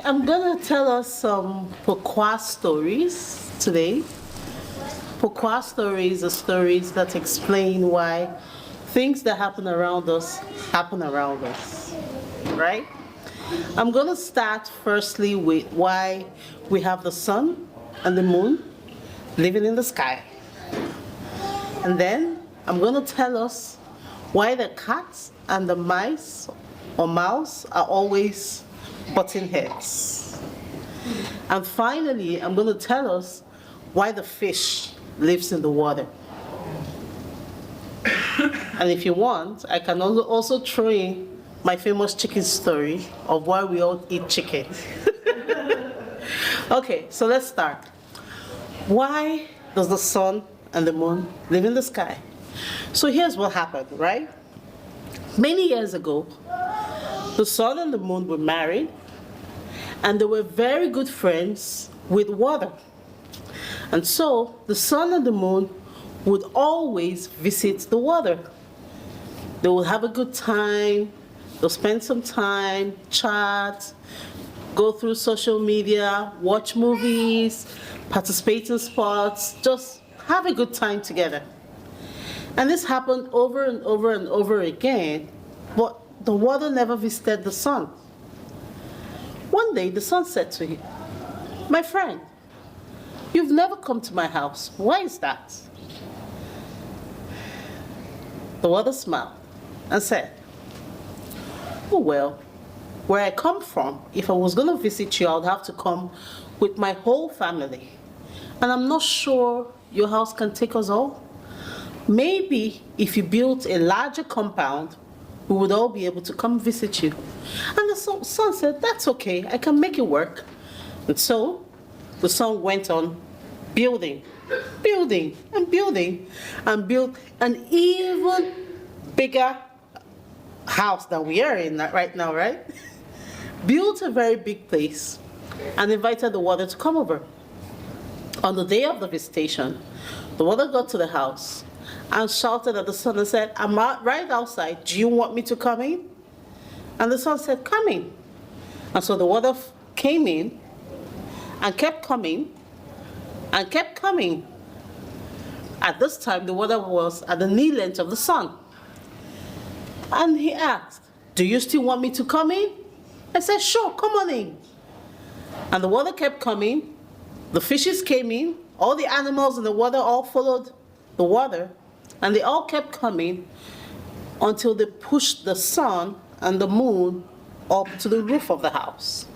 I'm gonna tell us some pourquoi stories today. Pourquoi stories are stories that explain why things that happen around us, right? I'm gonna start firstly with why we have the sun and the moon living in the sky. And then I'm gonna tell us why the cats and the mice or mouse are always butting heads. And finally, I'm going to tell us why the fish lives in the water. And if you want, I can also throw in my famous chicken story of why we all eat chicken. Okay, so let's start. Why does the sun and the moon live in the sky? So here's what happened, right? Many years ago, the sun and the moon were married, and they were very good friends with water. And so the sun and the moon would always visit the water. They would have a good time, they'll spend some time, chat, go through social media, watch movies, participate in sports, just have a good time together. And this happened over and over and over again, but the water never visited the sun. One day, the sun said to him, "My friend, you've never come to my house. Why is that?" The water smiled and said, "Oh, well, where I come from, if I was going to visit you, I would have to come with my whole family. And I'm not sure your house can take us all. Maybe if you built a larger compound, we would all be able to come visit you." And the sun said, "That's okay, I can make it work." And so the sun went on building, building, and building, and built an even bigger house than we are in right now, right? Built a very big place and invited the water to come over. On the day of the visitation, the water got to the house and shouted at the sun and said, "I'm right outside. Do you want me to come in?" And the sun said, "Come in." And so the water came in and kept coming and kept coming. At this time, the water was at the knee length of the sun. And he asked, "Do you still want me to come in?" I said, "Sure, come on in." And the water kept coming. The fishes came in. All the animals in the water all followed the water. And they all kept coming until they pushed the sun and the moon up to the roof of the house.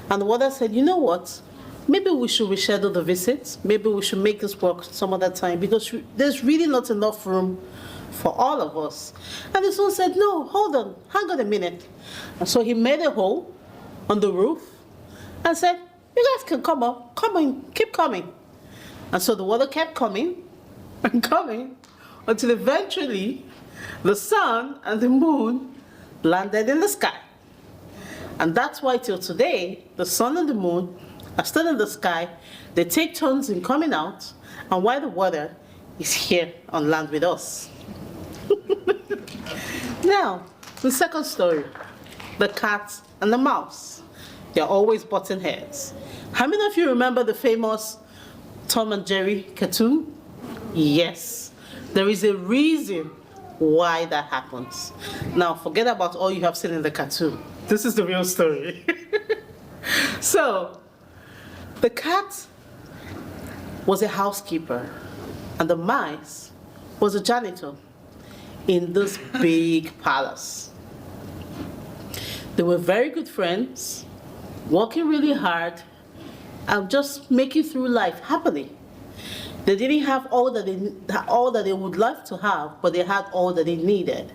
And the water said, "You know what? Maybe we should reschedule the visit. Maybe we should make this work some other time because there's really not enough room for all of us." And the sun said, "No, hold on, hang on a minute." And so he made a hole on the roof and said, "You guys can come up, come in, keep coming." And so the water kept coming and coming until eventually the sun and the moon landed in the sky. And that's why till today, the sun and the moon are still in the sky. They take turns in coming out, and while the water is here on land with us. Now, the second story, the cat and the mouse. They're always butting heads. How many of you remember the famous Tom and Jerry cartoon? Yes, there is a reason why that happens. Now, forget about all you have seen in the cartoon. This is the real story. So, the cat was a housekeeper, and the mice was a janitor in this big palace. They were very good friends, working really hard, and just making through life happily. They didn't have all that they would love to have, but they had all that they needed.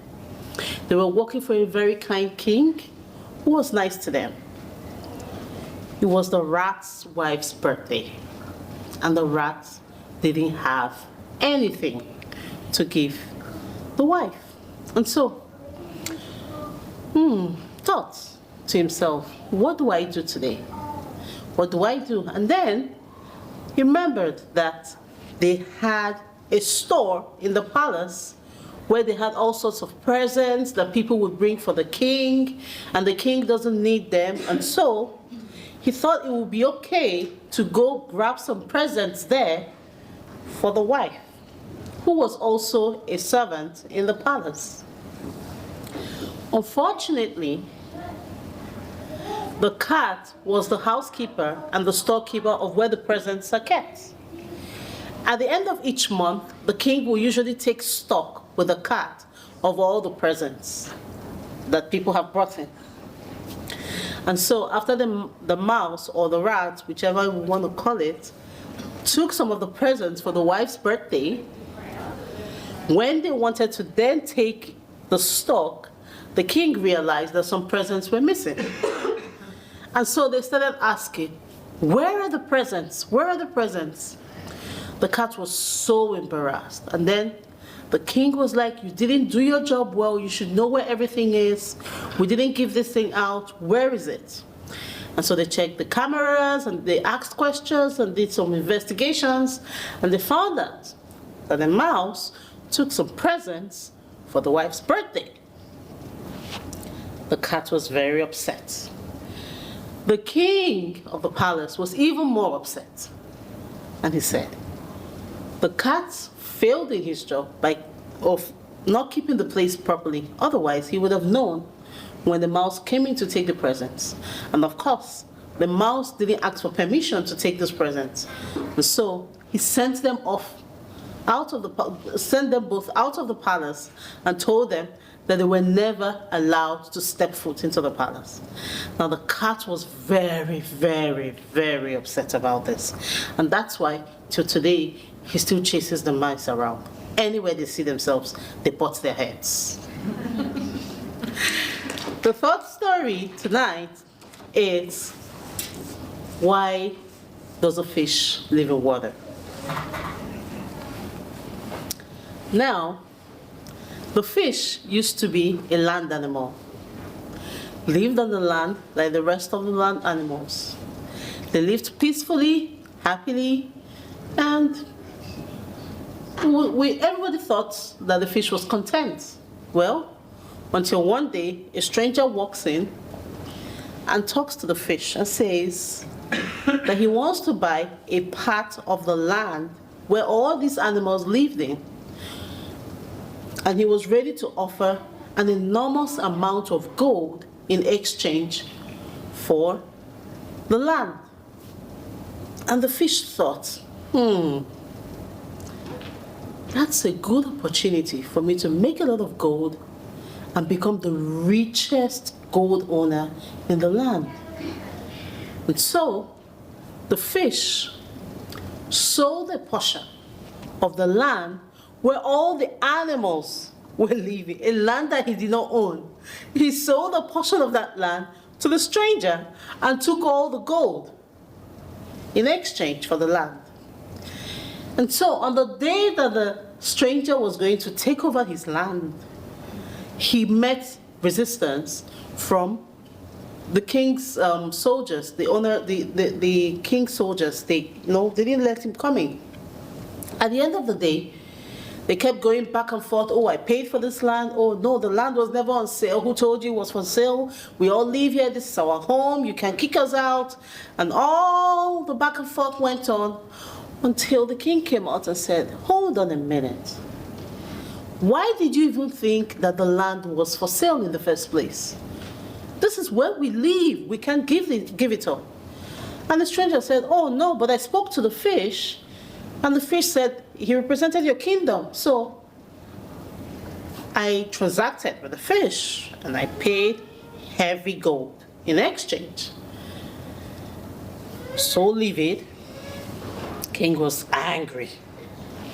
They were working for a very kind king who was nice to them. It was the rat's wife's birthday, and the rat didn't have anything to give the wife. And so, thought to himself, what do I do today? What do I do? And then he remembered that they had a store in the palace where they had all sorts of presents that people would bring for the king, and the king doesn't need them. And so he thought it would be okay to go grab some presents there for the wife, who was also a servant in the palace. Unfortunately, the cat was the housekeeper and the storekeeper of where the presents are kept. At the end of each month, the king will usually take stock with the cat of all the presents that people have brought in. And so after the mouse or the rat, whichever you want to call it, took some of the presents for the wife's birthday, when they wanted to then take the stock, the king realized that some presents were missing. And so they started asking, where are the presents? Where are the presents? The cat was so embarrassed. And then the king was like, you didn't do your job well. You should know where everything is. We didn't give this thing out. Where is it? And so they checked the cameras and they asked questions and did some investigations. And they found out that the mouse took some presents for the wife's birthday. The cat was very upset. The king of the palace was even more upset. And he said, the cat failed in his job of not keeping the place properly. Otherwise, he would have known when the mouse came in to take the presents. And of course, the mouse didn't ask for permission to take those presents. And so he sent them off sent them both out of the palace and told them that they were never allowed to step foot into the palace. Now the cat was very, very, very upset about this. And that's why till today, he still chases the mice around. Anywhere they see themselves, they butt their heads. The third story tonight is, why does a fish live in water? Now, the fish used to be a land animal, lived on the land like the rest of the land animals. They lived peacefully, happily, and everybody thought that the fish was content. Well, until one day a stranger walks in and talks to the fish and says that he wants to buy a part of the land where all these animals lived in. And he was ready to offer an enormous amount of gold in exchange for the land. And the fish thought, that's a good opportunity for me to make a lot of gold and become the richest gold owner in the land. And so the fish sold a portion of the land where all the animals were living, a land that he did not own. He sold a portion of that land to the stranger and took all the gold in exchange for the land. And so on the day that the stranger was going to take over his land, he met resistance from the king's soldiers, the king's soldiers. They didn't let him come in. At the end of the day, they kept going back and forth. Oh, I paid for this land. Oh, no, the land was never on sale. Who told you it was for sale? We all live here. This is our home. You can kick us out. And all the back and forth went on until the king came out and said, hold on a minute. Why did you even think that the land was for sale in the first place? This is where we live. We can't give it up. And the stranger said, oh, no, but I spoke to the fish. And the fish said, he represented your kingdom. So I transacted with the fish and I paid heavy gold in exchange. So livid, king was angry,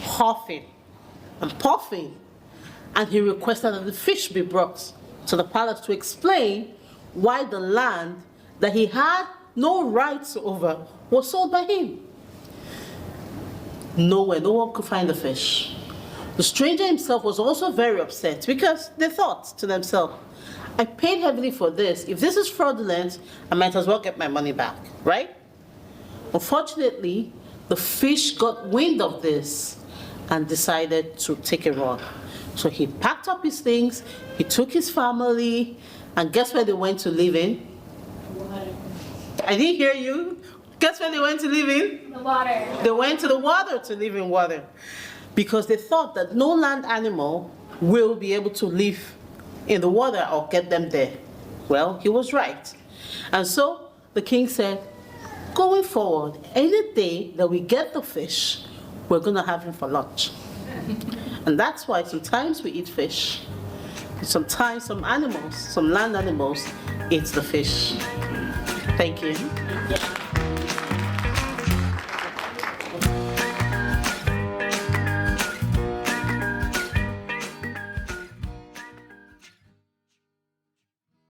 huffing and puffing, and he requested that the fish be brought to the palace to explain why the land that he had no rights over was sold by him. No one could find the fish. The stranger himself was also very upset because they thought to themselves, I paid heavily for this. If this is fraudulent, I might as well get my money back, right? Unfortunately, the fish got wind of this and decided to take a run. So he packed up his things, he took his family, and guess where they went to live in? I didn't hear you. Guess where they went to live in? The water. They went to the water to live in water because they thought that no land animal will be able to live in the water or get them there. Well, he was right. And so the king said, going forward, any day that we get the fish, we're going to have him for lunch. And that's why sometimes we eat fish. Sometimes some animals, some land animals, eat the fish. Thank you.